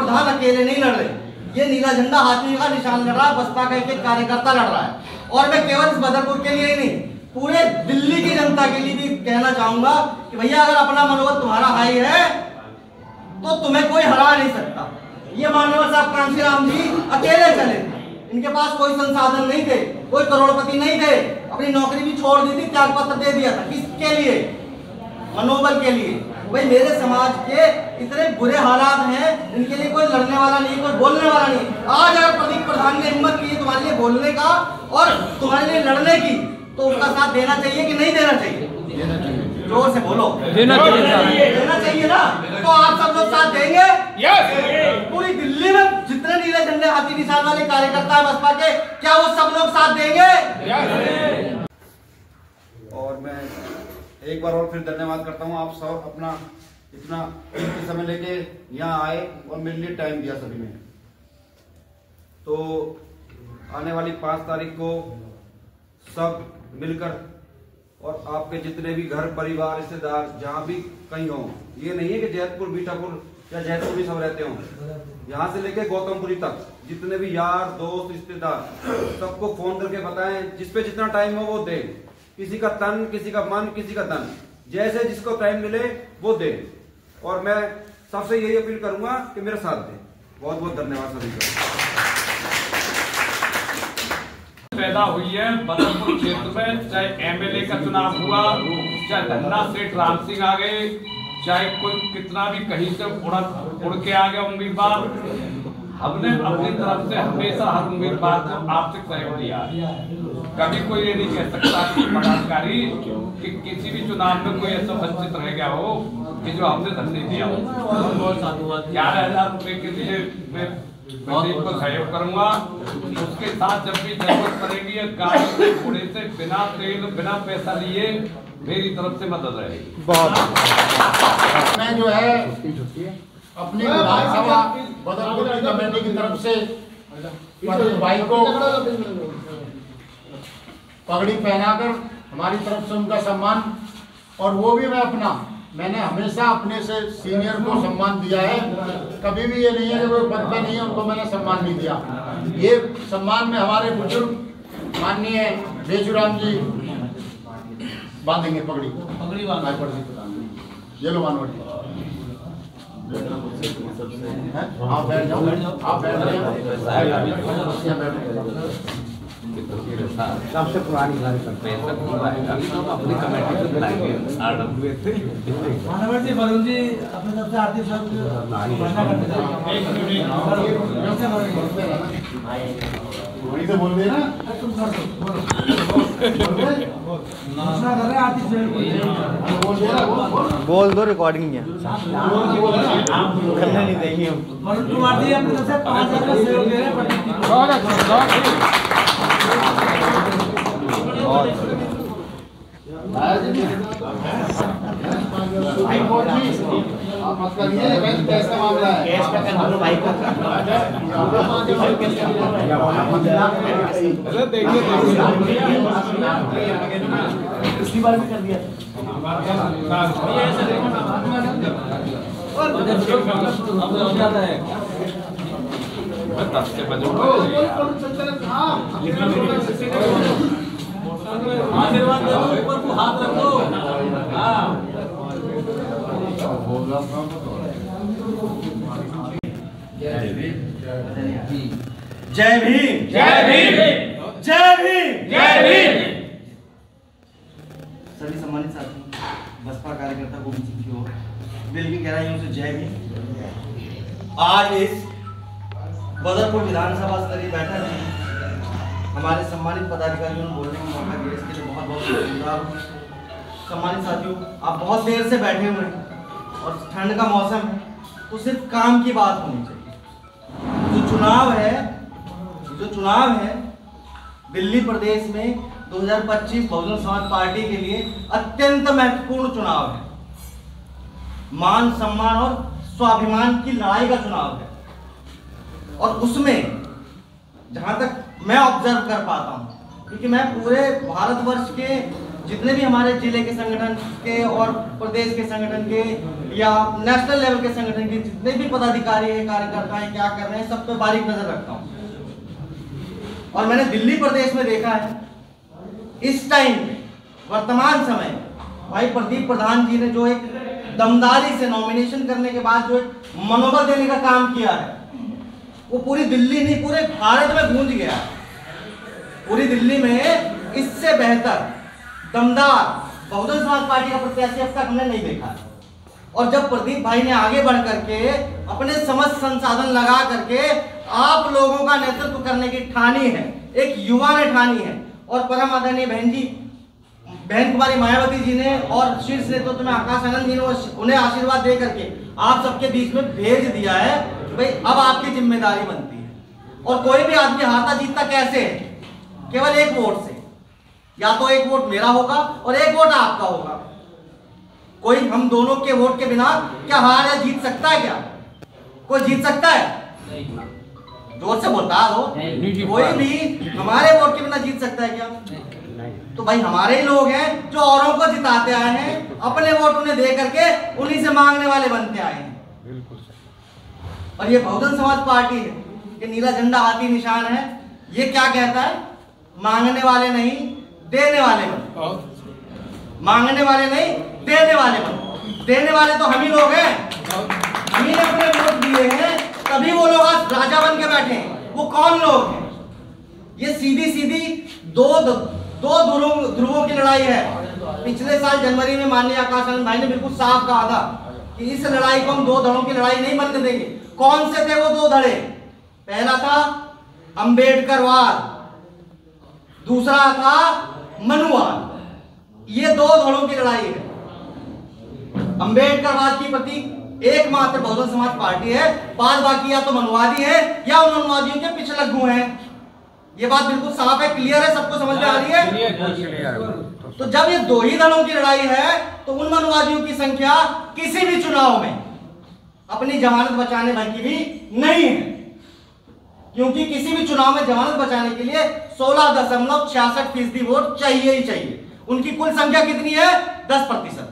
प्रधान अकेले नहीं लड़ रहे, ये नीला झंडा हाथी का निशान लड़ रहा है, बसपा का एक कार्यकर्ता लड़ रहा है। और मैं केवल इस बदरपुर के लिए ही नहीं, पूरे दिल्ली की जनता के लिए भी कहना चाहूंगा कि भैया अगर अपना मनोबल तुम्हारा हाई है तो तुम्हें कोई हरा नहीं सकता। ये माननीय साहब कांशीराम जी अकेले चले थे, इनके पास कोई संसाधन नहीं थे, कोई करोड़पति नहीं थे, अपनी नौकरी भी छोड़ दी थी, त्याग पत्र दे दिया था। किसके लिए? मनोबल के लिए। भाई मेरे समाज के इतने बुरे हालात हैं, इनके लिए कोई लड़ने वाला नहीं, कोई बोलने वाला नहीं। आज अगर प्रदीप प्रधान ने हिम्मत की तुम्हारे लिए बोलने का और तुम्हारे लिए लड़ने की, तो उसका साथ देना चाहिए कि नहीं देना चाहिए? जोर से बोलो। देना चाहिए ना। तो आप सब लोग साथ देंगे? पूरी दिल्ली में जितने नीले झंडे हाथी निशान वाले कार्यकर्ता है बसपा के, क्या वो सब लोग साथ देंगे? और मैं एक बार और फिर धन्यवाद करता हूँ, आप सब अपना इतना कीमती समय लेके यहाँ आए और मेरे लिए टाइम दिया सभी ने। तो आने वाली 5 तारीख को सब मिलकर और आपके जितने भी घर परिवार रिश्तेदार जहाँ भी कहीं हो, ये नहीं है कि जैतपुर बीठापुर या जैतपुर भी सब रहते हो, यहाँ से लेके गौतमपुरी तक जितने भी यार दोस्त रिश्तेदार सबको फोन करके बताएं, जिसपे जितना टाइम हो वो दे, किसी का तन, किसी का मन, किसी का धन, जैसे जिसको टाइम मिले वो दे। और मैं सबसे यही अपील करूंगा कि मेरा साथ दे। बहुत बहुत धन्यवाद सभी का। पैदा हुई है बदरपुर क्षेत्र में, चाहे एमएलए का चुनाव हुआ, चाहे धन्ना सेठ राम सिंह आ गए, चाहे कोई कितना भी कहीं से उड़ के आ गया उम्मीदवार, हमने अपनी तरफ से हमेशा हर उम्मीदवार को आपसे सहयोग दिया। कभी कोई ये नहीं कह सकता कि पदाधिकारी कि किसी भी चुनाव में कोई ऐसा वंचित रह गया हो कि जो हमने धन नहीं दिया हो। 11,000 रुपए के लिए मैं प्रदीप को सहयोग करूंगा। उसके साथ जब भी जरूरत पड़ेगी गाड़ी से घोड़े से बिना तेल बिना पैसा लिए मेरी तरफ से मदद रहेगी। मैं जो है अपनी विधानसभा बदरपुर की कमेटी की तरफ से भाई को पगड़ी पहनाकर हमारी तरफ से उनका सम्मान, और वो भी मैंने हमेशा अपने से सीनियर को सम्मान दिया है। कभी भी ये नहीं है कि वो पद पे नहीं है उनको मैंने सम्मान नहीं दिया। ये सम्मान में हमारे बुजुर्ग माननीय बेचूराम जी बांधेंगे पगड़ी ये लो मानवटी। आप बैठ जाओ, आप बैठ सबसे पुरानी गाड़ी अपनी कमेटी से बुलाएंगे। वरुण जी अपने तरफ से आर्थिक वहीं से बोल दे ना, बोल दो, रिकॉर्डिंग है, करने नहीं देंगे हम। वरुण कुमार जी अपने तरफ से 5,000 का सहयोग दे रहे हैं। आप मत करिए, कैसा मामला है? कैश का कर दो भाई को। देखिए पिछली बार भी कर दिया आशीर्वाद दो, ऊपर को हाथ रखो। जय भीम, जय भीम, जय भीम, जय भीम। सभी सम्मानित साथी, बसपा कार्यकर्ता को दिल की गहराइयों से जय भीम। आज इस बदरपुर विधानसभा स्तरीय बैठक में हमारे सम्मानित पदाधिकारियों ने बोलने का मौका दिया, इसके लिए बहुत बहुत शुक्रिया। सम्मानित साथियों, आप बहुत देर से बैठे हुए हैं और ठंड का मौसम है, तो सिर्फ काम की बात होनी चाहिए। जो चुनाव है दिल्ली प्रदेश में 2025 बहुजन समाज पार्टी के लिए अत्यंत महत्वपूर्ण चुनाव है। मान सम्मान और स्वाभिमान की लड़ाई का चुनाव है, और उसमें जहां तक मैं ऑब्जर्व कर पाता हूं, क्योंकि मैं पूरे भारतवर्ष के जितने भी हमारे जिले के संगठन के और प्रदेश के संगठन के या नेशनल लेवल के संगठन के जितने भी पदाधिकारी हैं, कार्यकर्ता हैं, क्या कर रहे हैं, सब पे बारीक नजर रखता हूँ। और मैंने दिल्ली प्रदेश में देखा है इस टाइम वर्तमान समय भाई प्रदीप प्रधान जी ने जो एक दमदारी से नॉमिनेशन करने के बाद जो एक मनोबल देने का काम किया है, वो पूरी दिल्ली नहीं पूरे भारत में गूंज गया है। पूरी दिल्ली में इससे बेहतर दमदार बहुजन समाज पार्टी का प्रत्याशी अब तक हमने नहीं देखा है। और जब प्रदीप भाई ने आगे बढ़ करके अपने समस्त संसाधन लगा करके आप लोगों का नेतृत्व करने की ठानी है, एक युवा ने ठानी है, और परम आदरणीय बहन कुमारी मायावती जी ने और शीर्ष नेतृत्व में आकाश आनंद जी ने उन्हें आशीर्वाद दे करके आप सबके बीच में भेज दिया है कि भाई अब आपकी जिम्मेदारी बनती है। और कोई भी आदमी हारता जीतता कैसे है? केवल एक वोट से। या तो एक वोट मेरा होगा और एक वोट आपका होगा। कोई हम दोनों के वोट के बिना क्या हार या जीत सकता है? क्या कोई जीत सकता है? जोर से बता दो। कोई भी हमारे वोट के बिना जीत सकता है क्या? तो भाई हमारे ही लोग हैं जो औरों को जिताते आए हैं, अपने वोट उन्हें दे करके उन्हीं से मांगने वाले बनते आए हैं। और ये बहुजन समाज पार्टी है, ये नीला झंडा हाथी निशान है। ये क्या कहता है? मांगने वाले नहीं देने वाले बनो। मांगने वाले नहीं देने वाले बनो। देने वाले तो हम ही लोग हैं। हम ही ने अपने वोट दिए हैं, तभी वो लोग आज राजा बन के बैठे हैं। वो कौन लोग हैं? ये सीधी सीधी दो ध्रुवों की लड़ाई है। पिछले साल जनवरी में माननीय आकाश आनंद भाई ने बिल्कुल साफ कहा था कि इस लड़ाई को हम दो धड़ों की लड़ाई नहीं बनने देंगे। कौन से थे वो दो धड़े? पहला था अंबेडकरवाद, दूसरा था मनुवाद। ये दो धड़ों की लड़ाई है। अंबेडकरवाद की प्रतीक एकमात्र बहुजन समाज पार्टी है, बाद बाकी या तो मनुवादी है या उन मनुवादियों के पिछलग्गू हैं। ये बात बिल्कुल साफ है, क्लियर है, सबको समझ में आ रही है। तो जब ये दो ही दलों की लड़ाई है तो उन मनुवादियों की संख्या किसी भी चुनाव में अपनी जमानत बचाने भर की भी नहीं है, क्योंकि किसी भी चुनाव में जमानत बचाने के लिए 16.66% वोट चाहिए ही चाहिए। उनकी कुल संख्या कितनी है? 10%।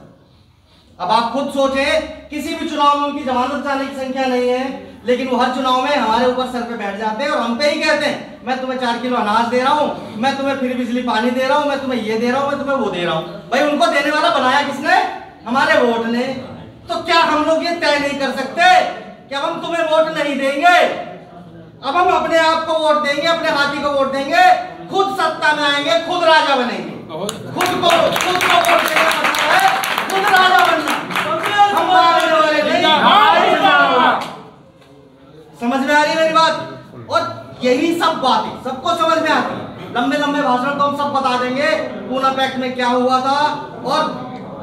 अब आप खुद सोचें, किसी भी चुनाव में उनकी जमानत बचाने की संख्या नहीं है, लेकिन वो हर चुनाव में हमारे ऊपर सर पे बैठ जाते हैं और हम पे ही कहते हैं मैं तुम्हें 4 किलो अनाज दे रहा हूं, मैं तुम्हें फ्री बिजली पानी दे रहा हूं, मैं तुम्हें ये दे रहा हूं, मैं तुम्हें वो दे रहा हूं। भाई उनको देने वाला बनाया किसने? हमारे वोट ने। तो क्या हम लोग ये तय नहीं कर सकते कि अब हम तुम्हें वोट नहीं देंगे, अब हम अपने आप को वोट देंगे, अपने हाथी को वोट देंगे, खुद सत्ता में आएंगे, खुद राजा बनेंगे। खुद को वोट देना मतलब है खुद राजा बनना। हम मांगने वाले नहीं। समझ में आ रही है मेरी बात? और यही सब बातें सबको समझ में आती है। लंबे लंबे भाषण तो हम सब बता देंगे, पूना पैक्ट में क्या हुआ था और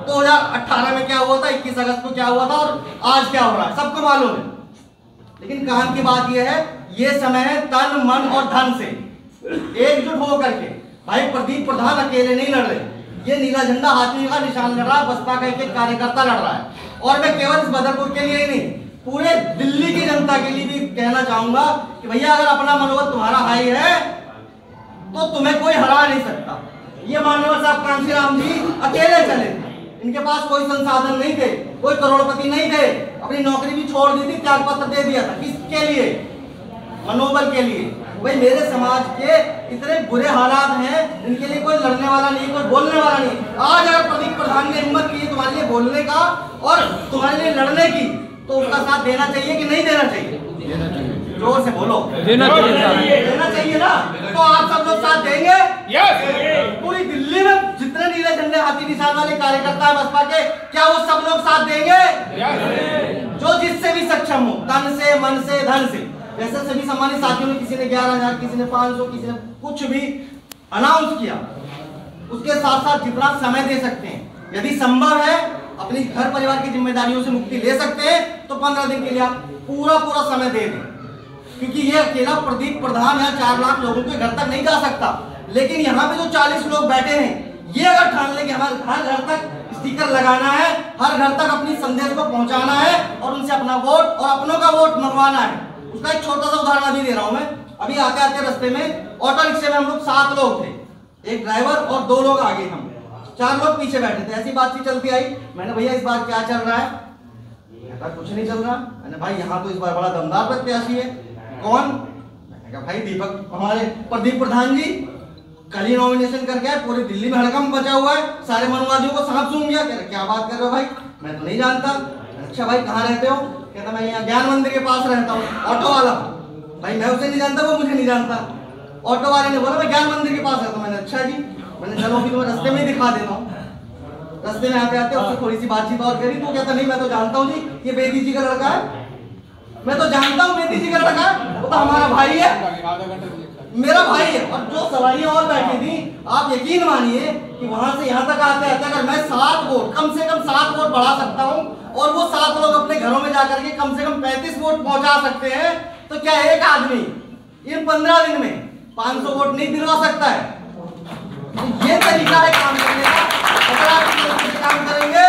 2018 में क्या हुआ था, 21 अगस्त को क्या हुआ था और आज क्या हो रहा है, सबको मालूम है। लेकिन काम की बात यह है, ये समय है तन मन और धन से एकजुट होकर के। भाई प्रदीप प्रधान अकेले नहीं लड़ रहे, ये नीला झंडा हाथी का निशान लड़ रहा है, बसपा का एक कार्यकर्ता लड़ रहा है। और मैं केवल इस बदरपुर के लिए ही नहीं, पूरे दिल्ली की जनता के लिए भी कहना चाहूंगा कि भैया अगर अपना मनोबल तुम्हारा हाई है तो तुम्हें कोई हरा नहीं सकता। ये मान्यवर साहब कांशीराम जी अकेले चले, इनके पास कोई संसाधन नहीं थे, कोई करोड़पति नहीं थे, अपनी नौकरी भी छोड़ दी थी, त्याग पत्र दे दिया था। किसके लिए? मनोबल के लिए। भाई मेरे समाज के इतने बुरे हालात हैं, इनके लिए कोई लड़ने वाला नहीं, कोई बोलने वाला नहीं। आज अगर प्रदीप प्रधान ने हिम्मत की तुम्हारे लिए बोलने का और तुम्हारे लिए लड़ने की, तो उसका साथ देना चाहिए कि नहीं देना चाहिए? जोर से बोलो। देना चाहिए ना। तो आप सब लोग साथ देंगे? पूरी दिल्ली में जितने नीले झंडे हाथी निशान वाले कार्यकर्ता है बसपा के, क्या वो सब लोग साथ देंगे? जो जिससे भी सक्षम हो, तन से, मन से, धन से। जैसे सभी सम्मानित साथियों ने, किसी ने 11,000, किसी ने 500, किसी ने कुछ भी अनाउंस किया, उसके साथ साथ जितना समय दे सकते हैं, यदि संभव है अपनी घर परिवार की जिम्मेदारियों से मुक्ति ले सकते हैं तो 15 दिन के लिए आप पूरा समय दे दें। क्योंकि ये अकेला प्रदीप प्रधान यहाँ 4 लाख लोगों के घर तक नहीं जा सकता, लेकिन यहाँ पे जो 40 लोग बैठे हैं, ये अगर ठान ले कि हमारे हर घर तक स्टिकर लगाना है, हर घर तक अपनी संदेश को पहुंचाना है और उनसे अपना वोट और अपनों का वोट मंगवाना है। उसका एक छोटा सा उदाहरण अभी दे रहा हूं मैं। अभी आते आते रास्ते में ऑटो रिक्शे में हम लोग 7 लोग थे, एक ड्राइवर और 2 लोग आगे, हम 4 लोग पीछे बैठे थे। ऐसी बातचीत चलती आई, मैंने भैया इस बार क्या चल रहा है? कहता कुछ नहीं चल रहा। मैंने भाई यहाँ तो इस बार बड़ा दमदार प्रत्याशी है। कौन? मैंने कहा भाई दीपक, हमारे प्रदीप प्रधान जी कल ही नॉमिनेशन करके आए, पूरी दिल्ली में हड़कंप बचा हुआ है, सारे मनुवादियों को सांप सूंघ गया। कह रहे क्या बात कर रहे हो भाई, मैं तो नहीं जानता। अच्छा भाई कहाँ रहते हो? कहता मैं यहाँ ज्ञान मंदिर के पास रहता हूँ। ऑटो वाला, भाई मैं उसे नहीं जानता, वो मुझे नहीं जानता। ऑटो वाले ने बोला मैं ज्ञान मंदिर के पास रहता हूँ। मैंने अच्छा जी, मैंने चलो अभी तो रास्ते में ही दिखा देता हूँ। रास्ते में आते आते उससे थोड़ी सी बातचीत और करी तो कहता नहीं मैं तो जानता हूँ जी, ये बेदी जी का लड़का है, मैं तो जानता हूँ बेदी जी का लड़का है, वो तो हमारा भाई है, मेरा भाई है। और जो सवारियां और बैठी थी, आप यकीन मानिए कि वहां से यहाँ तक आते आते अगर मैं 7 वोट, कम से कम 7 वोट बढ़ा सकता हूँ और वो 7 लोग अपने घरों में जाकर के कम से कम 35 वोट पहुंचा सकते हैं, तो क्या एक आदमी इन 15 दिन में 500 वोट नहीं दिलवा सकता है? तो ये तरीका है काम करने का। अगर आप इस तरीके से काम करेंगे,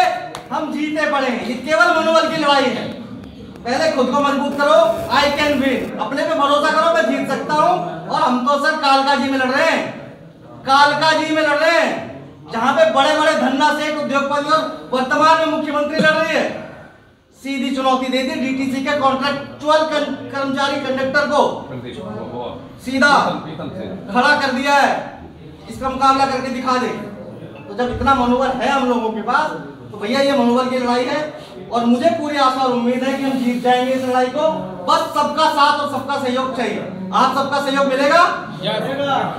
हम जीते पड़ेंगे। ये केवल मनोबल की लड़ाई है। पहले खुद को मजबूत करो, आई कैन विन, अपने पे भरोसा करो, मैं जीत सकता हूँ। और हम तो सर कालकाजी में लड़ रहे हैं, कालकाजी में लड़ रहे हैं, जहां पे बड़े बड़े धन्ना सेठ उद्योगपति और वर्तमान में मुख्यमंत्री लड़ रही है। सीधी चुनौती दे दी डीटीसी के कॉन्ट्रैक्चुअल कर्मचारी कंडक्टर को, सीधा खड़ा कर दिया है, इसका मुकाबला करके दिखा दे। तो जब इतना मनोबल है हम लोगों के पास, तो भैया ये मनोबल की लड़ाई है और मुझे पूरी आशा और उम्मीद है कि हम जीत जाएंगे इस लड़ाई को। बस सबका साथ और सबका सहयोग चाहिए। आप सबका सहयोग मिलेगा?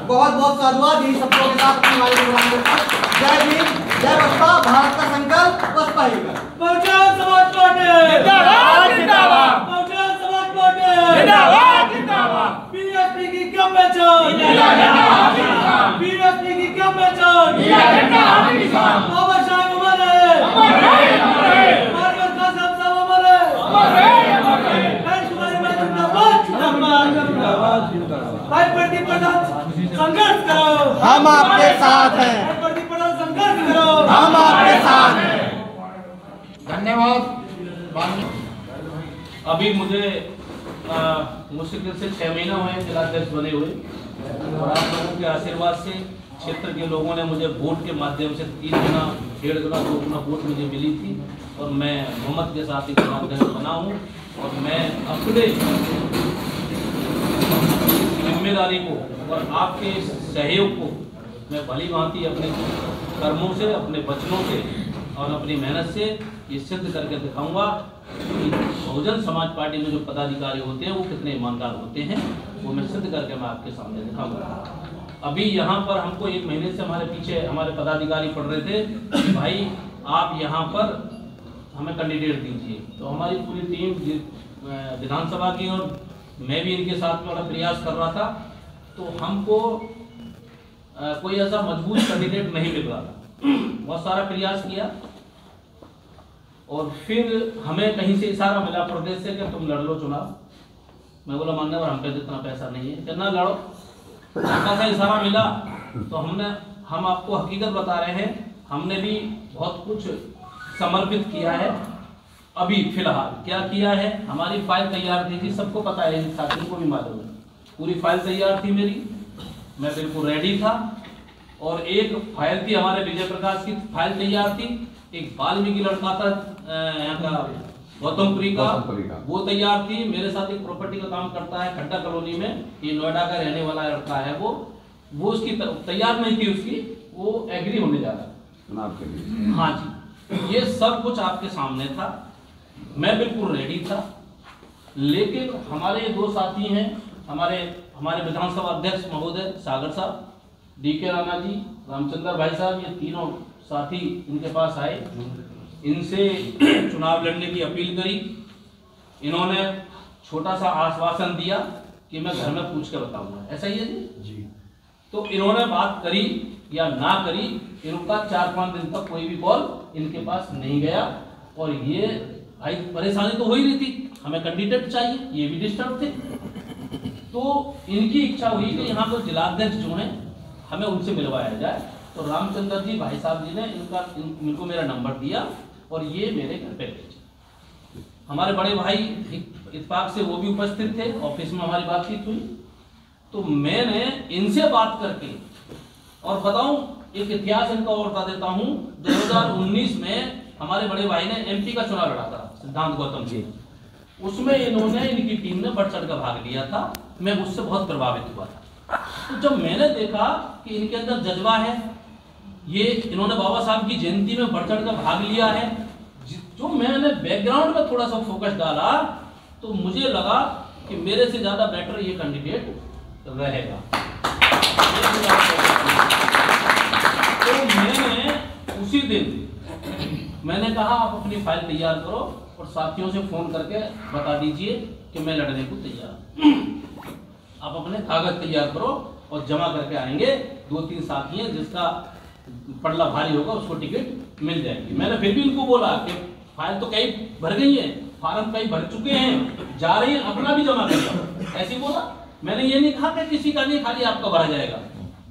बहुत बहुत साधुवाद। यही सब लोगों के साथ अपनी वाली जय भीम, जय बसपा, भारत का संकल्प बसपा ही का। बहुजन समाज पार्टी जिंदाबाद, जिंदाबाद। बहुजन समाज पार्टी जिंदाबाद, जिंदाबाद। बीएसपी की क्या पहचान, बीएसपी की क्या पहचान, बाबा साहब अमर है, मारवर का सब अमर है, भाई प्रदीप प्रधान संघर्ष करो, हम आपके साथ हैं। प्रदीप प्रधान संघर्ष करो, हम आपके साथ हैं। धन्यवाद। अभी मुझे मुश्किल से 6 महीना हुए जिलाध्यक्ष बने हुए और आप लोगों के आशीर्वाद से क्षेत्र के लोगों ने मुझे वोट के माध्यम से 3 गुना, 1.5 गुना, 2 गुना वोट मुझे मिली थी और मैं बहुमत के साथ एक जिलाध्यक्ष बना हूँ। और मैं अपने जिम्मेदारी को और आपके सहयोग को मैं भली भांति अपने कर्मों से, अपने वचनों से और अपनी मेहनत से ये सिद्ध करके दिखाऊंगा कि बहुजन समाज पार्टी में जो पदाधिकारी होते हैं वो कितने ईमानदार होते हैं, वो मैं सिद्ध करके मैं आपके सामने दिखाऊंगा। अभी यहाँ पर हमको 1 महीने से हमारे पीछे हमारे पदाधिकारी पढ़ रहे थे कि भाई आप यहाँ पर हमें कैंडिडेट दीजिए। तो हमारी पूरी टीम विधानसभा की और मैं भी इनके साथ में बड़ा प्रयास कर रहा था, तो हमको कोई ऐसा मजबूत कैंडिडेट नहीं मिल रहा था। बहुत सारा प्रयास किया और फिर हमें कहीं से इशारा मिला प्रदेश से कि तुम लड़ लो चुनाव। मैं बोला मान्यवर हम पे इतना पैसा नहीं है कि ना लड़ो। ऐसा इशारा मिला तो हम आपको हकीकत बता रहे हैं, हमने भी बहुत कुछ समर्पित किया है। अभी फिलहाल क्या किया है, हमारी फाइल तैयार थी जी, सबको पता है, साथियों को भी मालूम है, पूरी फाइल तैयार थी मेरी, मैं बिल्कुल रेडी था। और एक फाइल थी हमारे विजय प्रकाश की फाइल तैयार थी, एक वाल्मीकि लड़का था यहाँ का गौतमपुरी का, वो तैयार थी। मेरे साथ एक प्रॉपर्टी का काम करता है खड्डा कॉलोनी में, ये नोएडा का रहने वाला लड़का है, वो उसकी तैयार नहीं थी, उसकी वो एग्री होने जा रहा चुनाव के लिए। हाँ जी, ये सब कुछ आपके सामने था, मैं बिल्कुल रेडी था। लेकिन हमारे 2 साथी हैं, हमारे विधानसभा अध्यक्ष महोदय सागर साहब, डीके राणा जी, रामचंद्र भाई साहब, ये तीनों साथी इनके पास आए, इनसे चुनाव लड़ने की अपील करी। इन्होंने छोटा सा आश्वासन दिया कि मैं घर में पूछ के बताऊंगा। ऐसा ही है जी? तो इन्होंने बात करी या ना करी, इनका 4-5 दिन तक कोई भी कॉल इनके पास नहीं गया। और ये भाई परेशानी तो हो ही रही थी, हमें कैंडिडेट चाहिए, ये भी डिस्टर्ब थे। तो इनकी इच्छा हुई कि यहाँ पर जिलाध्यक्ष जो हैं हमें उनसे मिलवाया जाए। तो रामचंद्र जी भाई साहब जी ने इनको मेरा नंबर दिया और ये मेरे घर पे भेजे। हमारे बड़े भाई इत्तेफाक से वो भी उपस्थित थे, ऑफिस में हमारी बातचीत हुई। तो मैंने इनसे बात करके, और बताऊं एक इतिहास इनका और बता देता हूं, 2019 में हमारे बड़े भाई ने एमपी का चुनाव लड़ा था सिद्धांत गौतम जी, उसमें इन्होंने, इनकी टीम ने बढ़ चढ़ कर भाग लिया था। मैं उससे बहुत प्रभावित हुआ था। तो जब मैंने देखा कि इनके अंदर जज्बा है, ये इन्होंने बाबा साहब की जयंती में बढ़ चढ़ कर भाग लिया है, जो मैंने बैकग्राउंड में थोड़ा सा फोकस डाला तो मुझे लगा कि मेरे से ज्यादा बेटर ये कैंडिडेट रहेगा। तो मैंने उसी दिन मैंने कहा आप अपनी फाइल तैयार करो और साथियों से फोन करके बता दीजिए कि मैं लड़ने को तैयार हूं। आप अपने कागज तैयार करो और जमा करके आएंगे। 2-3 साथी हैं, जिसका पड़ला भारी होगा उसको टिकट मिल जाएगी। मैंने फिर भी उनको बोला कि फाइल तो कई भर गई है, फार्म कई भर चुके हैं, जा रही है, अपना भी जमा कर लो, ऐसे बोला। मैंने ये नहीं कहा कि किसी का नहीं, खाली आपका भरा जाएगा।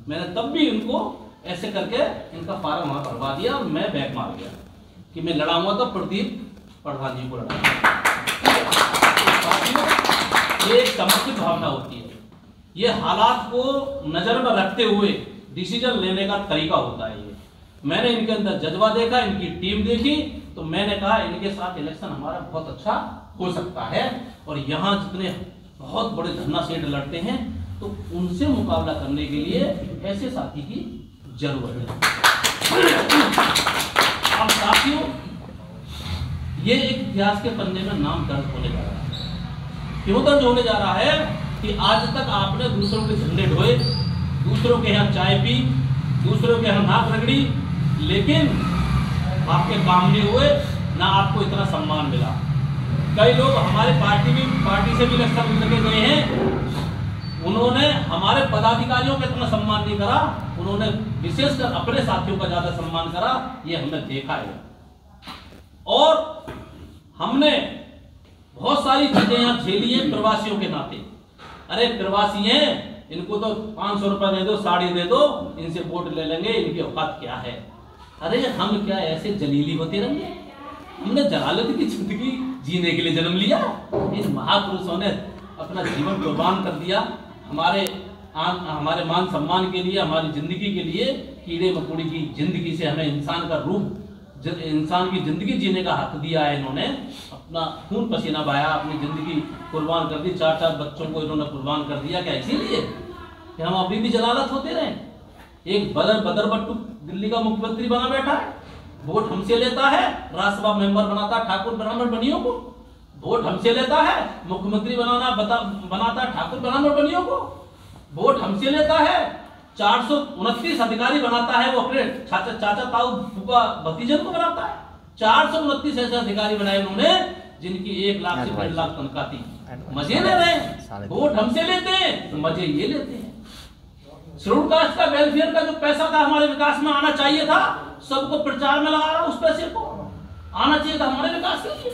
मैंने तब भी उनको ऐसे करके इनका फार्म वहां भरवा दिया और मैं बैक मार गया कि मैं लड़ा हुआ था प्रदीप प्रधान जी को लड़ा। ये एक समर्पित भावना होती है, ये हालात को नजर में रखते हुए डिसीजन लेने का तरीका होता है। ये मैंने इनके अंदर जज्बा देखा, इनकी टीम देखी, तो मैंने कहा इनके साथ इलेक्शन हमारा बहुत अच्छा हो सकता है। और यहाँ जितने बहुत बड़े धरना सेठ लड़ते हैं तो उनसे मुकाबला करने के लिए ऐसे साथी की जरूरत है। अब साथियों, ये एक इतिहास के पन्ने में नाम दर्ज होने जा रहा है। क्यों दर्ज होने जा रहा है कि आज तक आपने दूसरों के झंडे ढोए, दूसरों के यहाँ चाय पी, दूसरों के यहाँ नाक रगड़ी, लेकिन आपके काम नहीं हुए, ना आपको इतना सम्मान मिला। कई लोग हमारे पार्टी से भी इलेक्शन लड़के गए हैं, उन्होंने हमारे पदाधिकारियों का इतना सम्मान नहीं करा, उन्होंने विशेषकर अपने साथियों का ज्यादा सम्मान करा। ये हमने देखा है। और हमने बहुत सारी चीजें यहाँ झेली हैं प्रवासियों के नाते। अरे प्रवासी हैं, इनको तो 500 रुपए दे दो, साड़ी दे दो, इनसे वोट ले लेंगे, इनकी औकात क्या है। अरे हम क्या ऐसे जलीली होते रहेंगे? इनने जलालत की जिंदगी जीने के लिए जन्म लिया। इन महापुरुषों ने अपना जीवन कुर्बान कर दिया हमारे मान सम्मान के लिए, हमारी जिंदगी के लिए। कीड़े मकोड़े की जिंदगी से हमें इंसान का रूप, इंसान की जिंदगी जीने का हक दिया है। इन्होंने अपना खून पसीना बहाया, अपनी जिंदगी कुर्बान कर दी। 4-4 बच्चों को इन्होंने कुर्बान कर दिया। क्या इसीलिए कि हम अभी भी जलालत होते रहे? एक बदर बट्टू दिल्ली का मुख्यमंत्री बना बैठा है, वोट हमसे लेता है, राज्यसभा मेंबर बनाता है ठाकुर ब्राह्मण बनियों को, वोट हमसे लेता है, मुख्यमंत्री बनाता है ठाकुर ब्राह्मण बनियों को, वोट हमसे लेता है, 429 अधिकारी बनाता है, वो अपने चाचा ताऊ फूफा भतीजन को बनाता है। 429 ऐसे अधिकारी बनाए उन्होंने जिनकी 1 लाख से 1.5 लाख तनख्वाह थी। मजे ले रहे हैं, वोट हमसे लेते हैं तो मजे ये लेते हैं। शेड्यूल कास्ट का वेलफेयर का जो पैसा था हमारे विकास में आना चाहिए था, सबको प्रचार में लगा रहा, उस पैसे को आना चाहिए था हमारे विकास के लिए।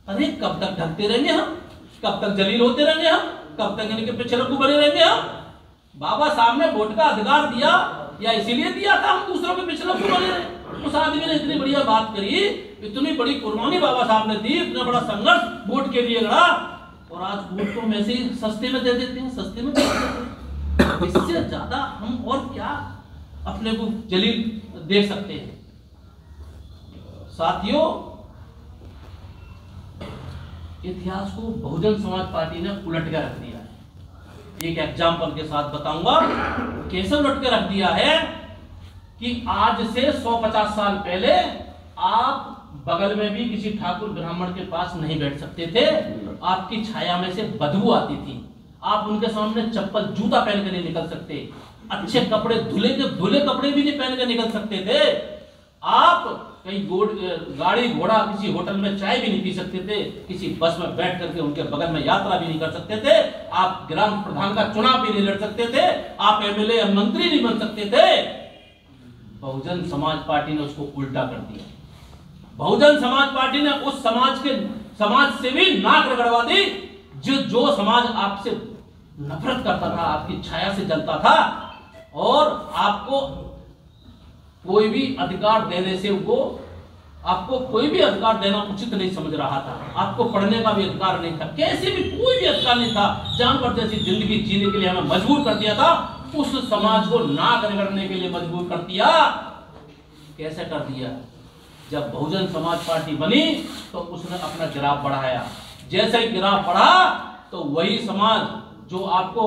अरे कब तक ढकते रहेंगे हम? कब तक जलील होते रहेंगे हम? कब तक इनके पीछे रखू बने रहेंगे हम? बाबा साहब ने वोट का अधिकार दिया या इसीलिए दिया था हम दूसरों के पीछे रखू बने रहे? उस आदमी ने इतनी बढ़िया बात करी, इतनी बड़ी कुर्बानी बाबा साहब ने दी, इतना बड़ा संघर्ष वोट के लिए लड़ा, और आज वोट को हम ऐसे ही सस्ते में दे देते हैं, सस्ते में दे देते हैं। इससे ज्यादा हम और क्या अपने को जलील देख सकते हैं? साथियों, इतिहास को बहुजन समाज पार्टी ने उलट के रख दिया है। एक एग्जाम्पल के साथ बताऊंगा कैसे उलट के रख दिया है कि आज से 150 साल पहले आप बगल में भी किसी ठाकुर ब्राह्मण के पास नहीं बैठ सकते थे, आपकी छाया में से बदबू आती थी। आप उनके सामने चप्पल जूता पहन के नहीं निकल सकते, अच्छे कपड़े धुले कपड़े भी नहीं पहन के निकल सकते थे। आप कहीं गाड़ी घोड़ा किसी होटल में चाय भी नहीं पी सकते थे, किसी बस में बैठ करके उनके बगल में यात्रा भी नहीं कर सकते थे, आप ग्राम प्रधान का चुनाव भी नहीं लड़ सकते थे, आप एमएलए मंत्री नहीं बन सकते थे। बहुजन समाज पार्टी ने उसको उल्टा कर दिया। बहुजन समाज पार्टी ने उस समाज से भी नाक रगड़वा दी जो समाज आपसे नफरत करता था, आपकी छाया से जलता था, और आपको कोई भी अधिकार देने से आपको कोई भी अधिकार देना उचित नहीं समझ रहा था। आपको पढ़ने का भी अधिकार नहीं था, कैसे भी कोई भी अधिकार नहीं था। जानवर जैसी जिंदगी जीने के लिए हमें मजबूर कर दिया था, उस समाज को नाक रगड़ने के लिए मजबूर कर दिया। कैसे कर दिया? जब बहुजन समाज पार्टी बनी तो उसने अपना गिराफ बढ़ाया। जैसे ही गिराफ बढ़ा तो वही समाज जो आपको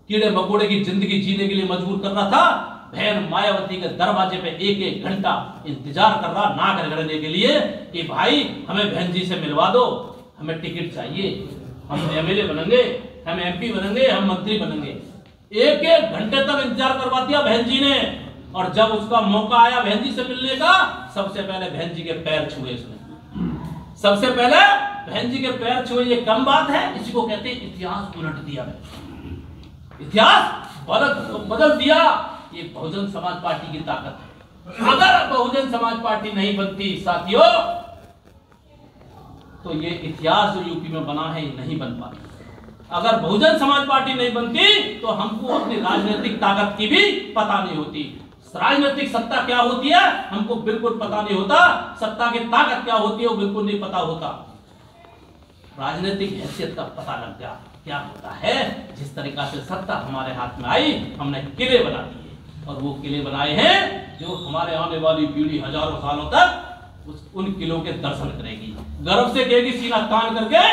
कीड़े मकोड़े की जिंदगी जीने के लिए मजबूर कर रहा था, बहन मायावती के दरवाजे पे एक एक घंटा इंतजार कर रहा नाक रगड़ने के लिए कि भाई हमें बहन जी से मिलवा दो, हमें टिकट चाहिए, हम एमएलए बनेंगे, हम एमपी बनेंगे, हम मंत्री बनेंगे। एक एक घंटे तक इंतजार करवा दिया बहन जी ने। और जब उसका मौका आया बहन जी से मिलने का, सबसे पहले बहन जी के पैर छुए उसने। सबसे पहले बहन जी के पैर छुए। ये कम बात है, इसी को कहते हैं इतिहास उलट दिया। इतिहास बदल दिया। ये बहुजन समाज पार्टी की ताकत है। अगर बहुजन समाज पार्टी नहीं बनती साथियों, तो ये इतिहास जो यूपी में बना है ये नहीं बन पाता। अगर बहुजन समाज पार्टी नहीं बनती तो हमको अपनी राजनीतिक ताकत की भी पता नहीं होती। राजनीतिक सत्ता क्या होती है हमको बिल्कुल पता नहीं होता। सत्ता की ताकत क्या होती है वो बिल्कुल नहीं पता होता। राजनीतिक हैसियत का पता लग गया क्या होता है। जिस तरीका से सत्ता हमारे हाथ में आई, हमने किले बना दिए और वो किले बनाए हैं जो हमारे आने वाली पीढ़ी हजारों सालों तक उन किलों के दर्शन करेगी, गर्व से कहेगी सीना तान करके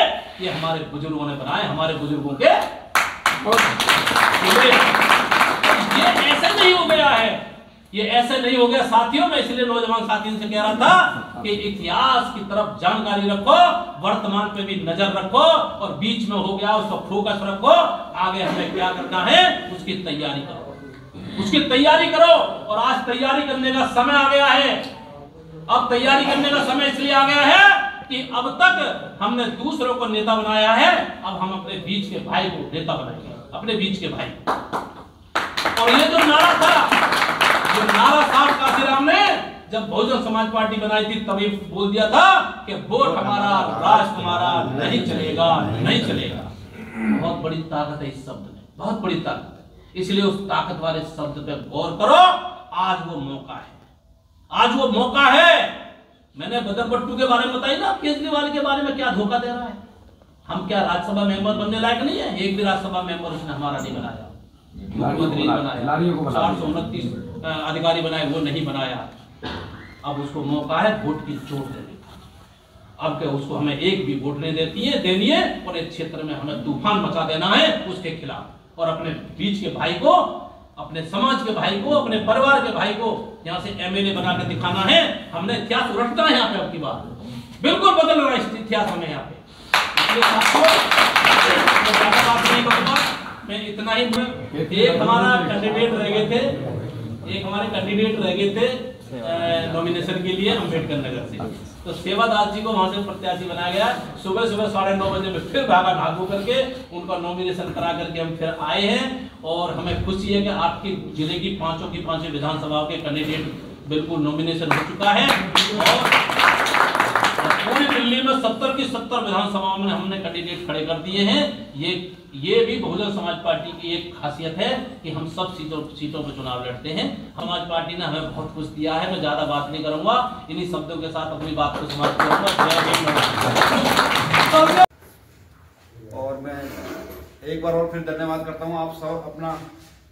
ये हमारे बुजुर्गों ने बनाए, हमारे बुजुर्गों के किले। ये ऐसे नहीं हो गया है, ये ऐसे नहीं हो गया साथियों। मैं इसलिए नौजवान साथियों से कह रहा था कि इतिहास की तरफ जानकारी रखो, वर्तमान पे भी नजर रखो और बीच में हो गया उसका फोकस रखो। आगे हमें क्या करना है उसकी तैयारी करो, उसकी तैयारी करो। और आज तैयारी करने का समय आ गया है। अब तैयारी करने का समय इसलिए आ गया है कि अब तक हमने दूसरों को नेता बनाया है, अब हम अपने बीच के भाई को नेता बनाएंगे, अपने बीच के भाई। और ये जो नारा था, जो नारा साहब काशीराम ने जब बहुजन समाज पार्टी बनाई थी तभी बोल दिया था कि वोट हमारा, राष्ट्र हमारा, नहीं चलेगा, नहीं चलेगा। बहुत बड़ी ताकत है इस शब्द में, बहुत बड़ी ताकत है। इसलिए उस ताकत वाले शब्द पे गौर करो। आज वो मौका है, आज वो मौका है। मैंने बदरपट्टू के बारे में बताई ना, केजरीवाल के बारे में क्या धोखा दे रहा है। हम क्या राज्यसभा मेंबर बनने लायक नहीं है? एक भी राज्यसभा मेंबर उसने हमारा नहीं बनाया, मुख्यमंत्री नहीं बनाया, 429 अधिकारी बनाए वो नहीं बनाया। अब उसको मौका है वोट की चोट देने का। अब क्या उसको हमें एक भी वोट नहीं देनी है और एक क्षेत्र में हमें तूफान मचा देना है उसके खिलाफ। और अपने बीच के भाई को, अपने समाज के भाई को, अपने परिवार के भाई को यहाँ से एमएलए बना के दिखाना है। हमने इतिहास उलटना है यहाँ पे। अब की बात बिल्कुल बदल रहा है इतिहास हमें यहाँ पे। मैं इतना ही, एक हमारा कैंडिडेट रह गए थे, नॉमिनेशन के लिए अम्बेडकर नगर से, तो सेवादास जी को वहां से प्रत्याशी बनाया गया। सुबह 9:30 बजे में फिर भागा भागू करके उनका नॉमिनेशन करा करके हम फिर आए हैं। और हमें खुशी है कि आपकी जिले की पांचों विधानसभाओं के कैंडिडेट बिल्कुल नॉमिनेशन हो चुका है। और पूरी दिल्ली में 70 की 70 विधानसभाओं में हमने कैंडिडेट खड़े कर दिए हैं। ये भी बहुजन समाज पार्टी की एक खासियत है कि हम सब सीटों पर चुनाव लड़ते हैं। समाज पार्टी ने हमें बहुत कुछ दिया है। मैं ज्यादा बात नहीं करूंगा, इन्हीं शब्दों के साथ अपनी बात को समाप्त करूंगा। और मैं एक बार और फिर धन्यवाद करता हूं, आप सब अपना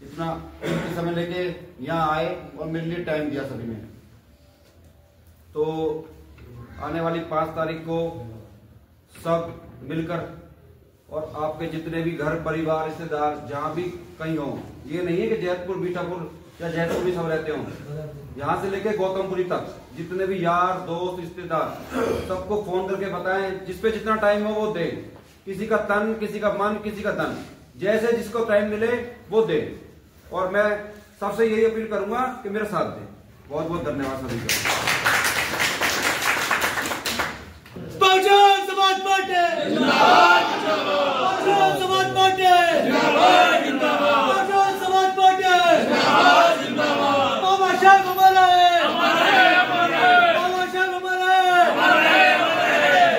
इतना कीमती समय लेके यहाँ आए और मेरे लिए टाइम दिया सभी ने। तो आने वाली 5 तारीख को सब मिलकर और आपके जितने भी घर परिवार रिश्तेदार जहाँ भी कहीं हो, ये नहीं है कि जैतपुर बीठापुर या जैतपुर भी सब रहते हो, यहाँ से लेके गौतमपुरी तक जितने भी यार दोस्त रिश्तेदार सबको फोन करके बताएं, जिस पे जितना टाइम हो वो दे। किसी का तन, किसी का मन, किसी का धन, जैसे जिसको टाइम मिले वो दे। और मैं सबसे यही अपील करूंगा कि मेरा साथ दे। बहुत बहुत धन्यवाद सभी का। बहुजन समाज पार्टी जिंदाबाद, बहुजन समाज पार्टी जिंदाबाद, बहुजन समाज पार्टी जिंदाबाद। बाबा साहब हमारे, बाबा साहब हमारे,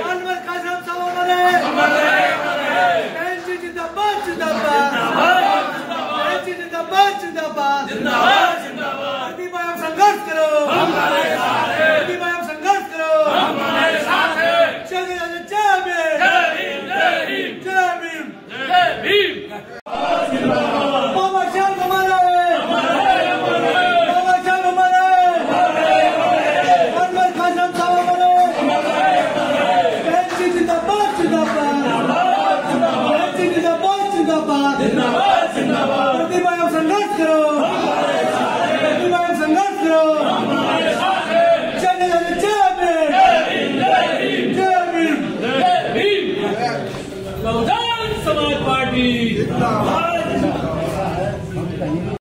अनवर कासिम साहब हमारे, एनसी जिंदाबाद, जिंदाबाद, एनसी जिंदाबाद, जिंदाबाद, जिंदाबाद। भाई आप संघर्ष करो, हमारे साथ है। भाई आप संघर्ष करो, हमारे साथ है। बाबा साहब हमारे, बाबा साहब हमारे, अनवर कासिम जिंदाबाद